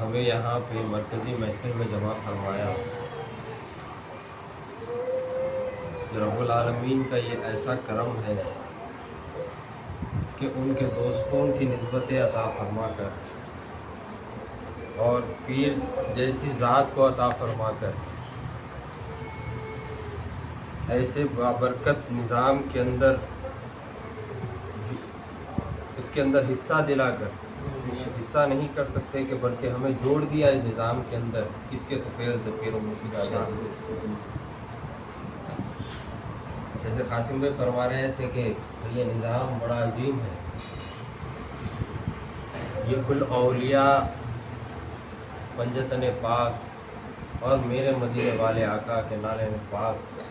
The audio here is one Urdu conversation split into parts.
ہمیں یہاں پہ مرکزی محفل میں جمع فرمایا۔ رب العالمین کا یہ ایسا کرم ہے کہ ان کے دوستوں کی نسبت عطا فرما کر اور پیر جیسی ذات کو عطا فرما کر ایسے بابرکت نظام کے اندر اس کے اندر حصہ دلا کر حصہ نہیں کر سکتے کہ بلکہ ہمیں جوڑ دیا اس نظام کے اندر کس کے توفیل سے پیر و مرشد آزاد۔ جیسے قاسم بھائی فرما رہے تھے کہ یہ نظام بڑا عظیم ہے، یہ کل اولیاء پنجتن پاک اور میرے مدینے والے آقا کے نالے پاک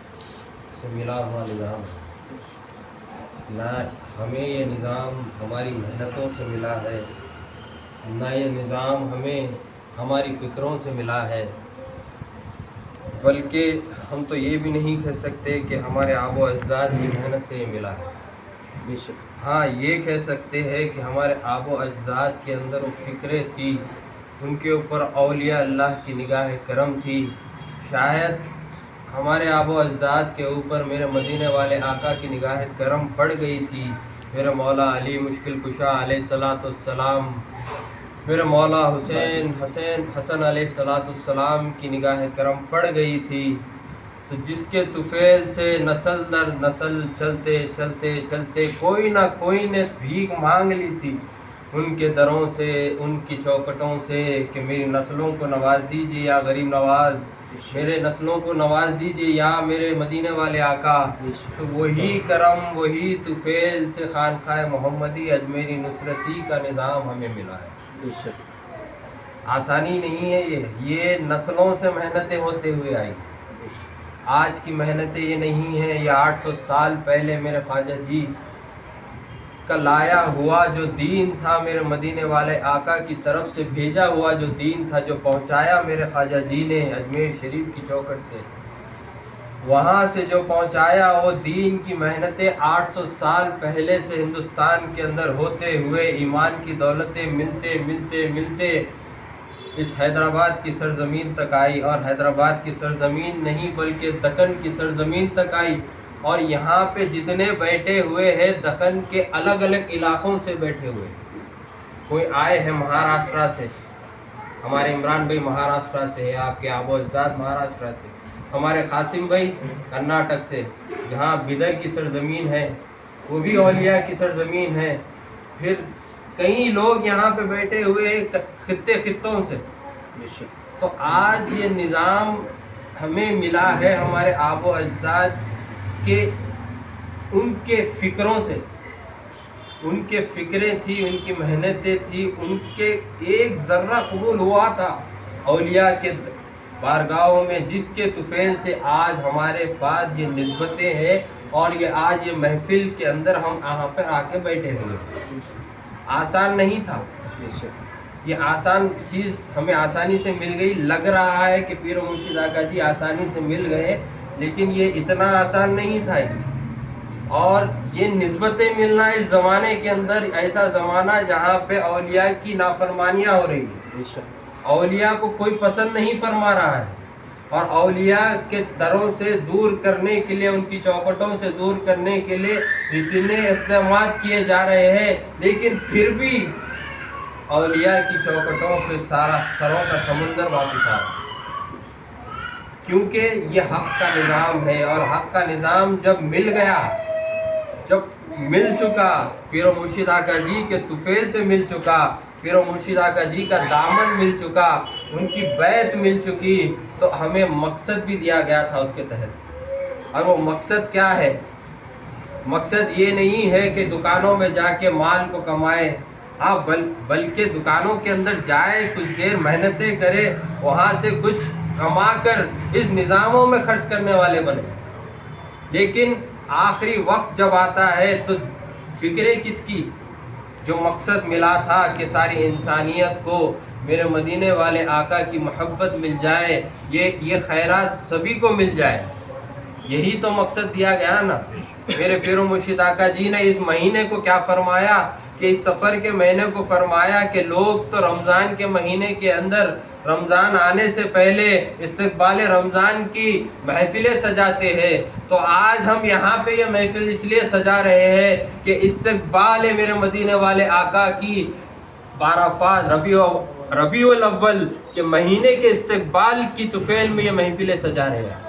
سے ملا ہوا نظام ہے۔ نہ ہمیں یہ نظام ہماری محنتوں سے ملا ہے، نہ یہ نظام ہمیں ہماری فکروں سے ملا ہے، بلکہ ہم تو یہ بھی نہیں کہہ سکتے کہ ہمارے آب و اجداد کی محنت سے یہ ملا ہے۔ ہاں یہ کہہ سکتے ہیں کہ ہمارے آب و اجداد کے اندر وہ فکریں تھی، ان کے اوپر اولیاء اللہ کی نگاہ کرم تھی۔ شاید ہمارے آب و اجداد کے اوپر میرے مدینے والے آقا کی نگاہ کرم پڑ گئی تھی۔ میرے مولا علی مشکل کشا علیہ الصلاۃ والسلام، میرے مولا حسن علیہ الصلاۃ والسلام کی نگاہ کرم پڑ گئی تھی، تو جس کے طفیل سے نسل در نسل چلتے چلتے چلتے کوئی نہ کوئی نے بھیک مانگ لی تھی ان کے دروں سے، ان کی چوکٹوں سے کہ میری نسلوں کو نواز دیجیے یا غریب نواز، میرے نسلوں کو نواز دیجیے یا میرے مدینے والے آقا۔ تو وہی کرم وہی طفیل سے خانقاہ محمدی اجمیری نصرتی کا نظام ہمیں ملا ہے۔ آسانی نہیں ہے یہ نسلوں سے محنتیں ہوتے ہوئے آئی۔ آج کی محنتیں یہ نہیں ہیں، یہ 800 سال پہلے میرے خواجہ جی کا لایا ہوا جو دین تھا، میرے مدینے والے آقا کی طرف سے بھیجا ہوا جو دین تھا، جو پہنچایا میرے خواجہ جی نے اجمیر شریف کی چوکٹ سے، وہاں سے جو پہنچایا وہ دین کی محنتیں 800 سال پہلے سے ہندوستان کے اندر ہوتے ہوئے ایمان کی دولتیں ملتے ملتے ملتے اس حیدرآباد کی سرزمین تک آئی، اور حیدرآباد کی سرزمین نہیں بلکہ دکن کی سرزمین تک آئی۔ اور یہاں پہ جتنے بیٹھے ہوئے ہیں دکن کے الگ الگ علاقوں سے بیٹھے ہوئے، کوئی آئے ہیں مہاراشٹرا سے، ہمارے عمران بھائی مہاراشٹرا سے ہے، آپ کے آب و اجداد مہاراشٹرا سے، ہمارے قاسم بھائی کرناٹک سے، جہاں بدر کی سرزمین ہے وہ بھی اولیاء کی سرزمین ہے، پھر کئی لوگ یہاں پہ بیٹھے ہوئے خطوں سے۔ تو آج یہ نظام ہمیں ملا ہے ہمارے آب و اجداد کے ان کے فکروں سے، ان کے فکریں تھی، ان کی محنتیں تھی، ان کے ایک ذرہ قبول ہوا تھا اولیاء کے بارگاہوں میں، جس کے طفیل سے آج ہمارے پاس یہ نسبتیں ہیں اور یہ آج یہ محفل کے اندر ہم یہاں پر آ کے بیٹھے ہوئے۔ آسان نہیں تھا یہ، آسان چیز ہمیں آسانی سے مل گئی، لگ رہا ہے کہ پیر و مرشد آقا جی آسانی سے مل گئے، لیکن یہ اتنا آسان نہیں تھا۔ اور یہ نسبتیں ملنا اس زمانے کے اندر ایسا زمانہ جہاں پہ اولیاء کی نافرمانیاں ہو رہی ہیں، اولیاء کو کوئی پسند نہیں فرما رہا ہے، اور اولیاء کے دروں سے دور کرنے کے لیے، ان کی چوکٹوں سے دور کرنے کے لیے اتنے اقدامات کیے جا رہے ہیں، لیکن پھر بھی اولیاء کی چوکٹوں پہ سارا سروں کا سمندر واپس آ رہا ہے، کیونکہ یہ حق کا نظام ہے، اور حق کا نظام جب مل گیا، جب مل چکا، پیر و مرشد آقا جی کے طفیل سے مل چکا، پیر و مرشد آقا جی کا دامن مل چکا، ان کی بیعت مل چکی، تو ہمیں مقصد بھی دیا گیا تھا اس کے تحت۔ اور وہ مقصد کیا ہے؟ مقصد یہ نہیں ہے کہ دکانوں میں جا کے مال کو کمائے، ہاں بلکہ دکانوں کے اندر جائے، کچھ دیر محنتیں کرے، وہاں سے کچھ کما کر اس نظاموں میں خرچ کرنے والے بنے۔ لیکن آخری وقت جب آتا ہے تو فکریں کس کی؟ جو مقصد ملا تھا کہ ساری انسانیت کو میرے مدینے والے آقا کی محبت مل جائے، یہ خیرات سبھی کو مل جائے، یہی تو مقصد دیا گیا نا۔ میرے پیر و مرشد آقا جی نے اس مہینے کو کیا فرمایا کہ اس سفر کے مہینے کو فرمایا کہ لوگ تو رمضان کے مہینے کے اندر رمضان آنے سے پہلے استقبال رمضان کی محفلیں سجاتے ہیں، تو آج ہم یہاں پہ یہ محفل اس لیے سجا رہے ہیں کہ استقبال میرے مدینے والے آقا کی بعرفات ربیع الاول کے مہینے کے استقبال کی طفیل میں یہ محفلیں سجا رہے ہیں،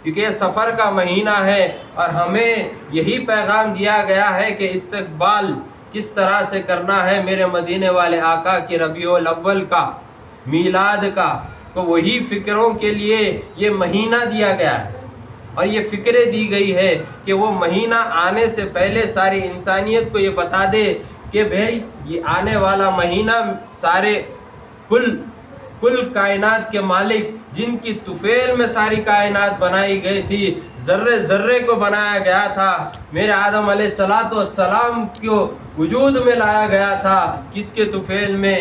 کیونکہ یہ سفر کا مہینہ ہے اور ہمیں یہی پیغام دیا گیا ہے کہ استقبال کس طرح سے کرنا ہے میرے مدینے والے آقا کی ربیع الاول کا، میلاد کا۔ تو وہی فکروں کے لیے یہ مہینہ دیا گیا ہے اور یہ فکریں دی گئی ہے کہ وہ مہینہ آنے سے پہلے ساری انسانیت کو یہ بتا دے کہ بھئی یہ آنے والا مہینہ سارے کل کائنات کے مالک جن کی طفیل میں ساری کائنات بنائی گئی تھی، ذرے ذرے کو بنایا گیا تھا، میرے آدم علیہ السلام کو وجود میں لایا گیا تھا، کس کے طفیل میں؟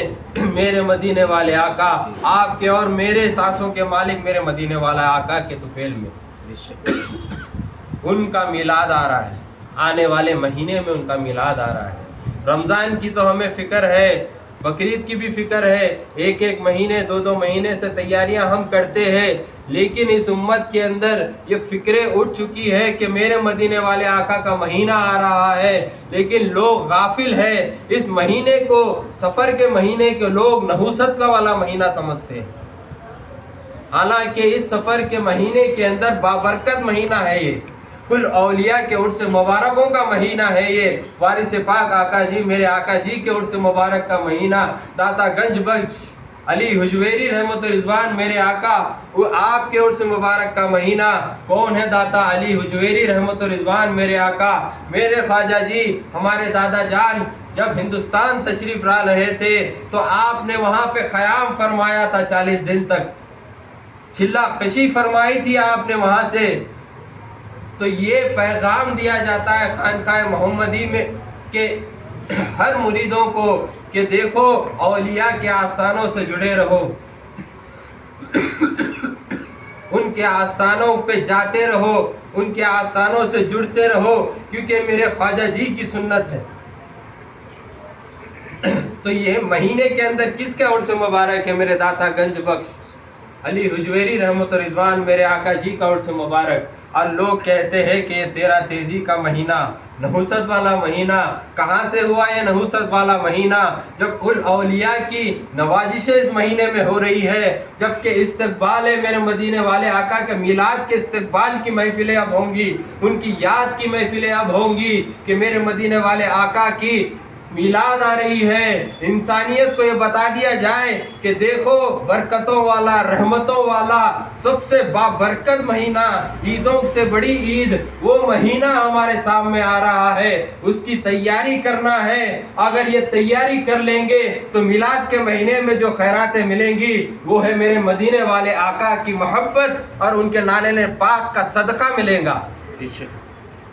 میرے مدینے والے آقا، آپ کے اور میرے سانسوں کے مالک میرے مدینے والا آقا کے طفیل میں ان کا میلاد آ رہا ہے، آنے والے مہینے میں ان کا میلاد آ رہا ہے۔ رمضان کی تو ہمیں فکر ہے، بقرعید کی بھی فکر ہے، ایک ایک مہینے دو مہینے سے تیاریاں ہم کرتے ہیں، لیکن اس امت کے اندر یہ فکریں اٹھ چکی ہے کہ میرے مدینے والے آقا کا مہینہ آ رہا ہے، لیکن لوگ غافل ہے، اس مہینے کو، سفر کے مہینے کے لوگ نحوست کا والا مہینہ سمجھتے ہیں، حالانکہ اس سفر کے مہینے کے اندر بابرکت مہینہ ہے، یہ کل اولیاء کے عرس مبارکوں کا مہینہ ہے، یہ وارث پاک آقا جی، میرے آقا جی کے عرس مبارک کا مہینہ، داتا گنج بخش علی حجویری رحمت رضوان میرے آقا، وہ آپ کے عرس مبارک کا مہینہ۔ کون ہے داتا علی حجویری رحمت رضوان میرے آقا؟ میرے خواجہ جی، ہمارے دادا جان جب ہندوستان تشریف لا رہے تھے تو آپ نے وہاں پہ قیام فرمایا تھا، 40 دن تک چلہ کشی فرمائی تھی آپ نے وہاں سے۔ تو یہ پیغام دیا جاتا ہے خانقاہ محمدی میں کہ ہر مریدوں کو کہ دیکھو اولیاء کے آستانوں سے جڑے رہو، ان کے آستانوں پہ جاتے رہو، ان کے آستانوں سے جڑتے رہو، کیونکہ میرے خواجہ جی کی سنت ہے۔ تو یہ مہینے کے اندر کس کا عرس مبارک ہے؟ میرے داتا گنج بخش علی حجویری رحمت رضوان میرے آقا جی کا عرس مبارک۔ اور لوگ کہتے ہیں کہ یہ تیرا تیزی کا مہینہ، نحوست والا مہینہ، کہاں سے ہوا یہ نحوست والا مہینہ؟ جب ان اولیاء کی نوازشیں اس مہینے میں ہو رہی ہے، جبکہ استقبال ہے میرے مدینے والے آقا کے میلاد کے استقبال کی محفلیں اب ہوں گی، ان کی یاد کی محفلیں اب ہوں گی کہ میرے مدینے والے آقا کی میلاد آ رہی ہے، انسانیت کو یہ بتا دیا جائے کہ دیکھو برکتوں والا، رحمتوں والا، سب سے بابرکت مہینہ، عیدوں سے بڑی عید، وہ مہینہ ہمارے سامنے آ رہا ہے، اس کی تیاری کرنا ہے۔ اگر یہ تیاری کر لیں گے تو میلاد کے مہینے میں جو خیراتیں ملیں گی وہ ہے میرے مدینے والے آقا کی محبت اور ان کے نالے پاک کا صدقہ ملے گا،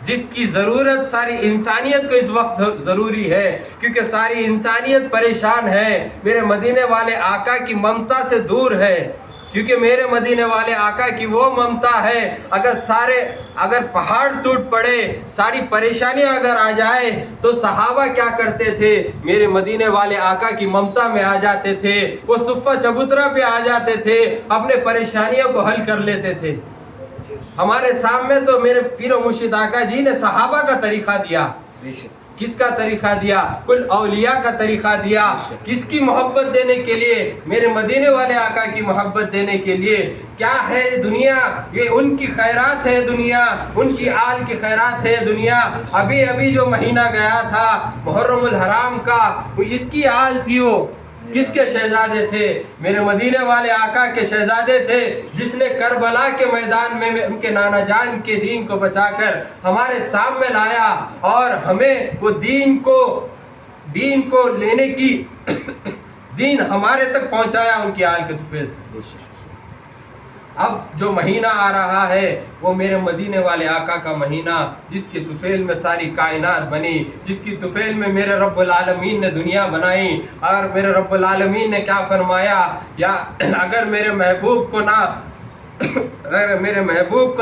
جس کی ضرورت ساری انسانیت کو اس وقت ضروری ہے، کیونکہ ساری انسانیت پریشان ہے، میرے مدینے والے آقا کی ممتا سے دور ہے، کیونکہ میرے مدینے والے آقا کی وہ ممتا ہے، اگر پہاڑ ٹوٹ پڑے، ساری پریشانیاں اگر آ جائے تو صحابہ کیا کرتے تھے؟ میرے مدینے والے آقا کی ممتا میں آ جاتے تھے، وہ صفہ چبوترا پہ آ جاتے تھے، اپنے پریشانیوں کو حل کر لیتے تھے۔ ہمارے سامنے تو میرے پیر و مرشد آقا جی نے صحابہ کا طریقہ دیا، کس کا طریقہ دیا؟ کل اولیاء کا طریقہ دیا، کس کی محبت دینے کے لیے؟ میرے مدینے والے آقا کی محبت دینے کے لیے۔ کیا ہے دنیا؟ یہ ان کی خیرات ہے دنیا، ان کی آل کی خیرات ہے دنیا۔ ابھی جو مہینہ گیا تھا محرم الحرام کا، وہ اس کی آل تھی، وہ کس کے شہزادے تھے؟ میرے مدینے والے آقا کے شہزادے تھے، جس نے کربلا کے میدان میں ان کے نانا جان کے دین کو بچا کر ہمارے سامنے لایا اور ہمیں وہ دین کو لینے کی دین ہمارے تک پہنچایا ان کی آل کے طفیل سے۔ اب جو مہینہ آ رہا ہے وہ میرے مدینے والے آقا کا مہینہ، جس کی طفیل میں ساری کائنات بنی، جس کی طفیل میں میرے رب العالمین نے دنیا بنائی۔ اور میرے رب العالمین نے کیا فرمایا؟ یا اگر میرے محبوب کو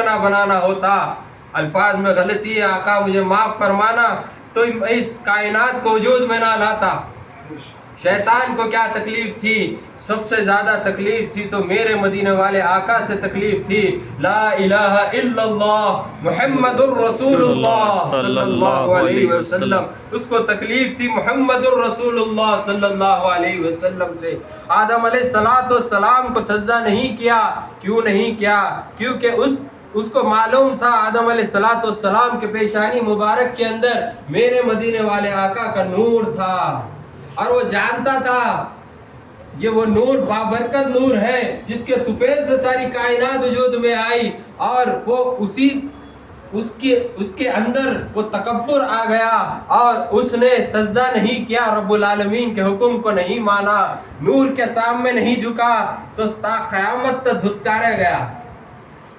نہ بنانا ہوتا، الفاظ میں غلطی ہے آقا مجھے معاف فرمانا، تو اس کائنات کو وجود میں نہ لاتا۔ شیطان کو کیا تکلیف تھی؟ سب سے زیادہ تکلیف تھی تو میرے مدینے والے آقا سے تکلیف تھی۔ لا الہ الا اللہ محمد الرسول اللہ صلی اللہ علیہ وسلم، اس کو تکلیف تھی محمد الرسول اللہ صلی اللہ علیہ وسلم سے۔ آدم علیہ السلام کو سجدہ نہیں کیا، کیوں نہیں کیا؟ کیونکہ اس کو معلوم تھا آدم علیہ السلام کے پیشانی مبارک کے اندر میرے مدینے والے آقا کا نور تھا، اور وہ جانتا تھا یہ وہ نور بابرکت نور ہے جس کے طفیل سے ساری کائنات وجود میں آئی، اور وہ اس کے اندر وہ تکبر آ گیا اور اس نے سجدہ نہیں کیا، رب العالمین کے حکم کو نہیں مانا، نور کے سامنے نہیں جھکا، تو تا قیامت تک دھتکارا گیا۔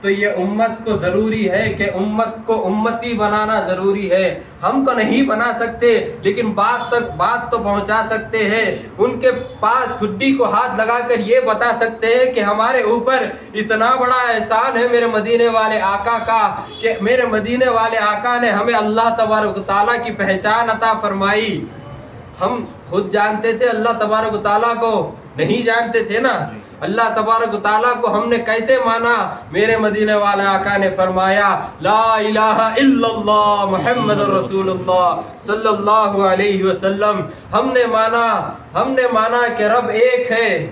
تو یہ امت کو ضروری ہے کہ امت کو امتی بنانا ضروری ہے۔ ہم تو نہیں بنا سکتے لیکن بات تو پہنچا سکتے ہیں، ان کے پاس ٹھڈی کو ہاتھ لگا کر یہ بتا سکتے ہیں کہ ہمارے اوپر اتنا بڑا احسان ہے میرے مدینے والے آقا کا، کہ میرے مدینے والے آقا نے ہمیں اللہ تبارک و تعالیٰ کی پہچان عطا فرمائی۔ ہم خود جانتے تھے اللہ تبارک و تعالیٰ کو؟ نہیں جانتے تھے نا۔ اللہ تبارک و تعالیٰ کو ہم نے کیسے مانا؟ میرے مدینے والے آقا نے فرمایا لا الہ الا اللہ محمد الرسول اللہ صلی اللہ علیہ وسلم۔ ہم نے مانا کہ رب ایک ہے۔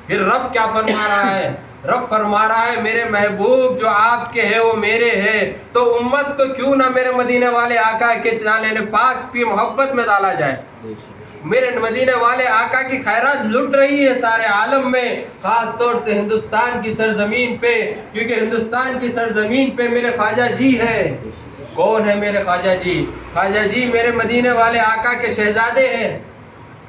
پھر رب کیا فرما رہا ہے؟ رب فرما رہا ہے میرے محبوب جو آپ کے ہیں وہ میرے ہیں، تو امت کو کیوں نہ میرے مدینے والے آقا کے جلال پاک کی محبت میں ڈالا جائے۔ میرے مدینے والے آقا کی خیرات لٹ رہی ہے سارے عالم میں، خاص طور سے ہندوستان کی سرزمین پہ، کیونکہ ہندوستان کی سرزمین پہ میرے خواجہ جی ہے۔ کون ہے میرے خواجہ جی؟ خواجہ جی میرے مدینے والے آقا کے شہزادے ہیں،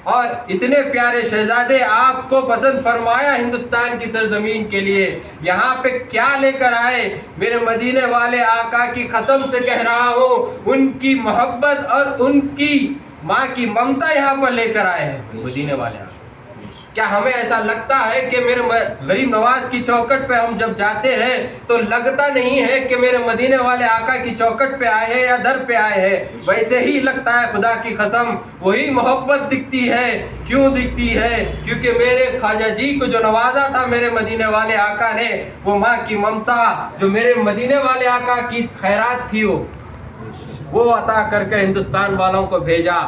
اور اتنے پیارے شہزادے آپ کو پسند فرمایا ہندوستان کی سرزمین کے لیے۔ یہاں پہ کیا لے کر آئے؟ میرے مدینے والے آقا کی قسم سے کہہ رہا ہوں، ان کی محبت اور ان کی ماں کی ممتا یہاں پر لے کر آئے ہیں مدینے والے آقا۔ کیا ہمیں ایسا لگتا ہے کہ میرے غریب نواز کی چوکٹ پہ ہم جب جاتے ہیں تو لگتا نہیں ہے کہ میرے مدینے والے آقا کی چوکٹ پہ آئے ہیں یا در پہ آئے ہیں؟ ویسے ہی لگتا ہے، خدا کی قسم وہی محبت دکھتی ہے۔ کیوں دکھتی ہے؟ کیونکہ میرے خواجہ جی کو جو نوازا تھا میرے مدینے والے آقا نے، وہ ماں کی ممتا جو میرے مدینے والے آقا کی خیرات تھی وہ عطا کر کے ہندوستان والوں کو بھیجا۔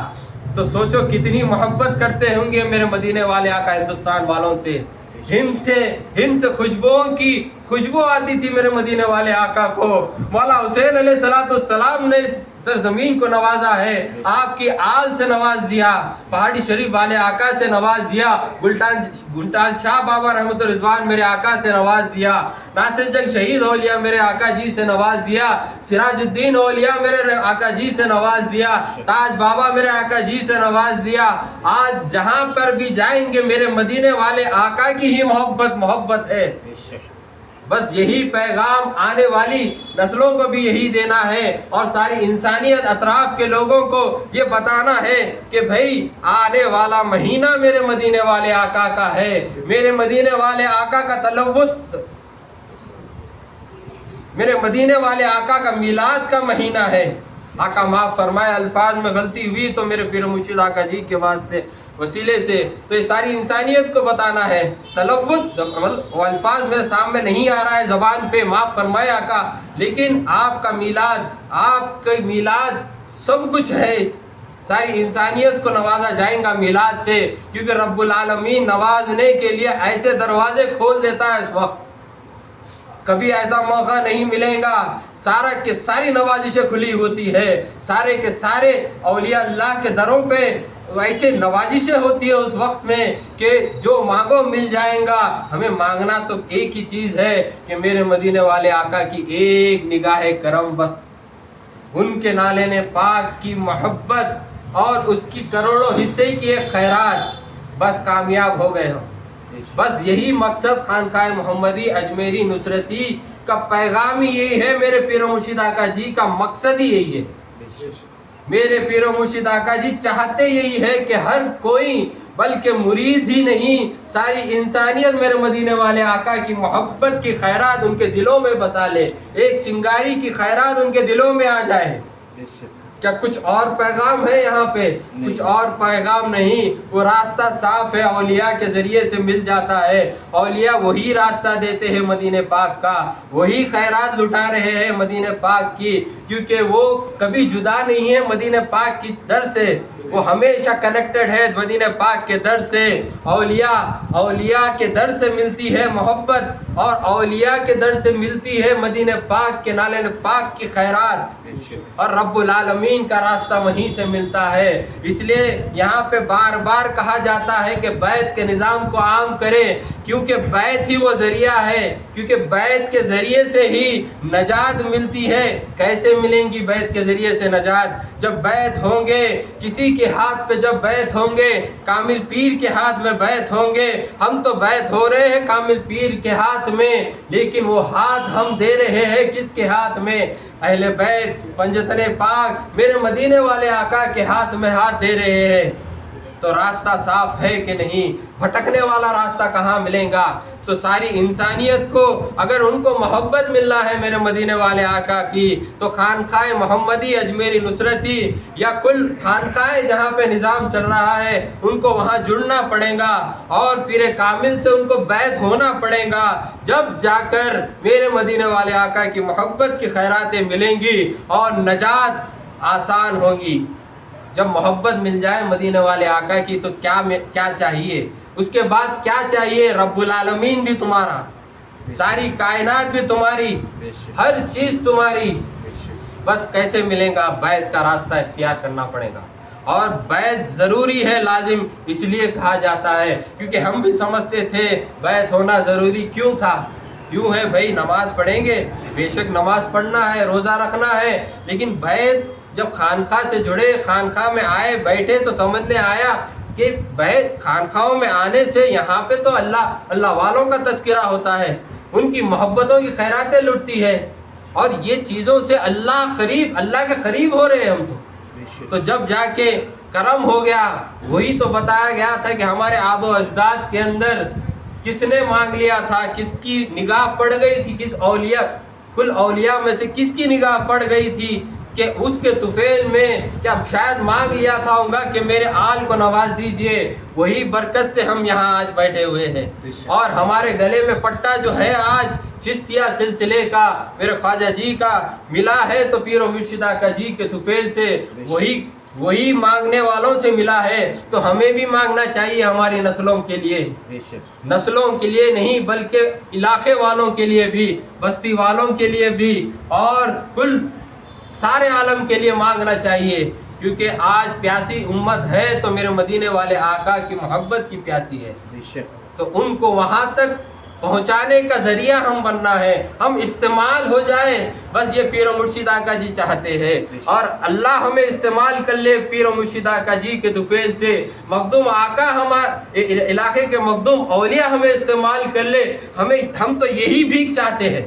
تو سوچو کتنی محبت کرتے ہوں گے میرے مدینے والے آقا ہندوستان والوں سے۔ ہند سے خوشبوؤں کی خوشبو آتی تھی میرے مدینے والے آقا کو۔ مولا حسین علیہ السلام نے اس سرزمین کو نوازا ہے، آپ کی آل سے نواز دیا، پہاڑی شریف والے آقا سے نواز دیا، گلٹان شاہ بابا رحمت الرضوان میرے آقا سے نواز دیا، ناصر جنگ شہید اولیاء میرے آقا جی سے نواز دیا، سراج الدین اولیاء میرے آقا جی سے نواز دیا، تاج بابا میرے آقا جی سے نواز دیا۔ آج جہاں پر بھی جائیں گے میرے مدینے والے آقا کی ہی محبت ہے۔ بس یہی پیغام آنے والی نسلوں کو بھی یہی دینا ہے، اور ساری انسانیت اطراف کے لوگوں کو یہ بتانا ہے کہ بھائی آنے والا مہینہ میرے مدینے والے آقا کا ہے۔ میرے مدینے والے آقا کا تلوت، میرے مدینے والے آقا کا میلاد کا مہینہ ہے۔ آقا معاف فرمائے الفاظ میں غلطی ہوئی تو میرے پیر مرشد آقا جی کے واسطے وسیلے سے، تو یہ ساری انسانیت کو بتانا ہے۔ تلوت وہ الفاظ میرے سامنے نہیں آ رہا ہے زبان پہ، معاف فرمائے آقا، لیکن آپ کا میلاد سب کچھ ہے۔ ساری انسانیت کو نوازا جائیں گا میلاد سے، کیونکہ رب العالمین نوازنے کے لیے ایسے دروازے کھول دیتا ہے اس وقت، کبھی ایسا موقع نہیں ملے گا۔ ساری نوازشیں کھلی ہوتی ہے، سارے کے سارے اولیاء اللہ کے دروں پہ ایسے نوازشیں ہوتی ہے اس وقت میں کہ جو مانگو مل جائیں گا۔ ہمیں مانگنا تو ایک ہی چیز ہے کہ میرے مدینے والے آقا کی ایک نگاہ کرم، بس ان کے نالے پاک کی محبت اور اس کی کروڑوں حصے کی ایک خیرات، بس کامیاب ہو گئے ہم۔ بس یہی مقصد خانقاہ محمدی اجمیری نصرتی کا پیغام ہی یہی ہے، میرے پیر و مرشد آقا جی کا مقصد ہی یہی ہے۔ میرے پیر و مرشد آقا جی چاہتے یہی ہے کہ ہر کوئی، بلکہ مرید ہی نہیں، ساری انسانیت میرے مدینے والے آقا کی محبت کی خیرات ان کے دلوں میں بسا لے، ایک چنگاری کی خیرات ان کے دلوں میں آ جائے۔ کیا کچھ اور پیغام ہے یہاں پہ؟ کچھ اور پیغام نہیں، وہ راستہ صاف ہے، اولیاء کے ذریعے سے مل جاتا ہے۔ اولیاء وہی راستہ دیتے ہیں مدینہ پاک کا، وہی خیرات لٹا رہے ہیں مدینہ پاک کی، کیونکہ وہ کبھی جدا نہیں ہے مدینہ پاک کی در سے، وہ ہمیشہ کنیکٹڈ ہے مدینہ پاک کے در سے۔ اولیاء کے در سے ملتی ہے محبت، اور اولیاء کے در سے ملتی ہے مدینہ پاک کے نالے پاک کی خیرات، اور رب العالمین کا راستہ وہیں سے ملتا ہے۔ اس لیے یہاں پہ بار بار کہا جاتا ہے کہ بیعت کے نظام کو عام کریں، کیونکہ بیعت ہی وہ ذریعہ ہے، کیونکہ بیعت کے ذریعے سے ہی نجات ملتی ہے۔ کیسے ملیں گی بیعت کے ذریعے سے نجات؟ جب بیعت ہوں گے، کسی کے ہاتھ پہ جب بیعت ہوں گے، کامل پیر کے ہاتھ میں بیعت ہوں گے۔ ہم تو بیعت ہو رہے ہیں کامل پیر کے ہاتھ میں، لیکن وہ ہاتھ ہم دے رہے ہیں کس کے ہاتھ میں؟ اہل بیت پنجتن پاک میرے مدینے والے آقا کے ہاتھ میں ہاتھ دے رہے ہیں۔ تو راستہ صاف ہے کہ نہیں؟ بھٹکنے والا راستہ کہاں ملے گا؟ تو ساری انسانیت کو اگر ان کو محبت ملنا ہے میرے مدینے والے آقا کی، تو خانقاہ محمدی اجمیری نصرتی یا کل خانقاہ جہاں پہ نظام چل رہا ہے ان کو وہاں جڑنا پڑے گا، اور پھر کامل سے ان کو بیعت ہونا پڑے گا، جب جا کر میرے مدینے والے آقا کی محبت کی خیراتیں ملیں گی اور نجات آسان ہوگی۔ جب محبت مل جائے مدینے والے آقا کی تو کیا چاہیے؟ اس کے بعد کیا چاہیے؟ رب العالمین بھی تمہارا، ساری کائنات بھی تمہاری، ہر چیز تمہاری۔ بس کیسے ملے گا؟ بیعت کا راستہ اختیار کرنا پڑے گا، اور بیعت ضروری ہے، لازم اس لیے کہا جاتا ہے کیونکہ ہم بھی سمجھتے تھے بیعت ہونا ضروری کیوں تھا۔ کیوں ہے بھائی؟ نماز پڑھیں گے، بے شک نماز پڑھنا ہے، روزہ رکھنا ہے، لیکن بیعت جب خانقاہ سے جڑے، خانقاہ میں آئے بیٹھے تو سمجھنے آیا کہ بیعت خانقاہوں میں آنے سے یہاں پہ تو اللہ والوں کا تذکرہ ہوتا ہے، ان کی محبتوں کی خیراتیں لٹتی ہے، اور یہ چیزوں سے اللہ کے قریب ہو رہے ہیں ہم تو جب جا کے کرم ہو گیا، وہی تو بتایا گیا تھا کہ ہمارے آب و اجداد کے اندر کس نے مانگ لیا تھا، کس کی نگاہ پڑ گئی تھی، کل اولیاء میں سے کس کی نگاہ پڑ گئی تھی کہ اس کے طفیل میں کیا شاید مانگ لیا تھا ہوگا کہ میرے آل کو نواز دیجئے۔ وہی برکت سے ہم یہاں آج بیٹھے ہوئے ہیں، اور ہمارے گلے میں پٹا جو ہے آج چشتیہ سلسلے کا، میرے خواجہ جی کا ملا ہے تو پیر و مرشد آقا جی کے طفیل سے، وہی مانگنے والوں سے ملا ہے، تو ہمیں بھی مانگنا چاہیے ہماری نسلوں کے لیے، نسلوں کے لیے نہیں بلکہ علاقے والوں کے لیے بھی، بستی والوں کے لیے بھی، اور کل سارے عالم کے لیے مانگنا چاہیے، کیونکہ آج پیاسی امت ہے تو میرے مدینے والے آقا کی محبت کی پیاسی ہے، تو ان کو وہاں تک پہنچانے کا ذریعہ ہم بننا ہے، ہم استعمال ہو جائیں، بس یہ پیر و مرشد آقا جی چاہتے ہیں، اور اللہ ہمیں استعمال کر لے پیر و مرشد آقا جی کے طفیل سے، مخدوم آقا ہمارے علاقے کے مخدوم اولیاء ہمیں استعمال کر لے، ہم تو یہی بھیک چاہتے ہیں،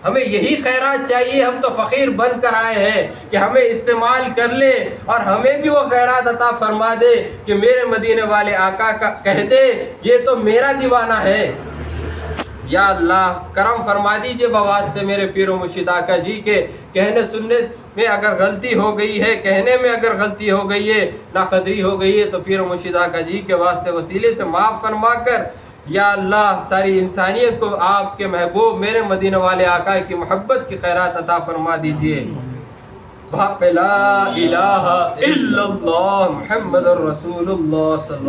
ہمیں یہی خیرات چاہیے، ہم تو فقیر بن کر آئے ہیں کہ ہمیں استعمال کر لے، اور ہمیں بھی وہ خیرات عطا فرما دے کہ میرے مدینے والے آقا کا کہہ دے یہ تو میرا دیوانہ ہے۔ یا اللہ کرم فرما دیجئے بواسطے میرے پیر و مرشد آقا جی کے، کہنے سننے میں اگر غلطی ہو گئی ہے، کہنے میں اگر غلطی ہو گئی ہے، ناقدری ہو گئی ہے، تو پیر و مرشد آقا جی کے واسطے وسیلے سے معاف فرما کر یا اللہ ساری انسانیت کو آپ کے محبوب میرے مدینہ والے آقا کی محبت کی خیرات عطا فرما دیجئے۔ لا الہ الا اللہ محمد الرسول اللہ صلی اللہ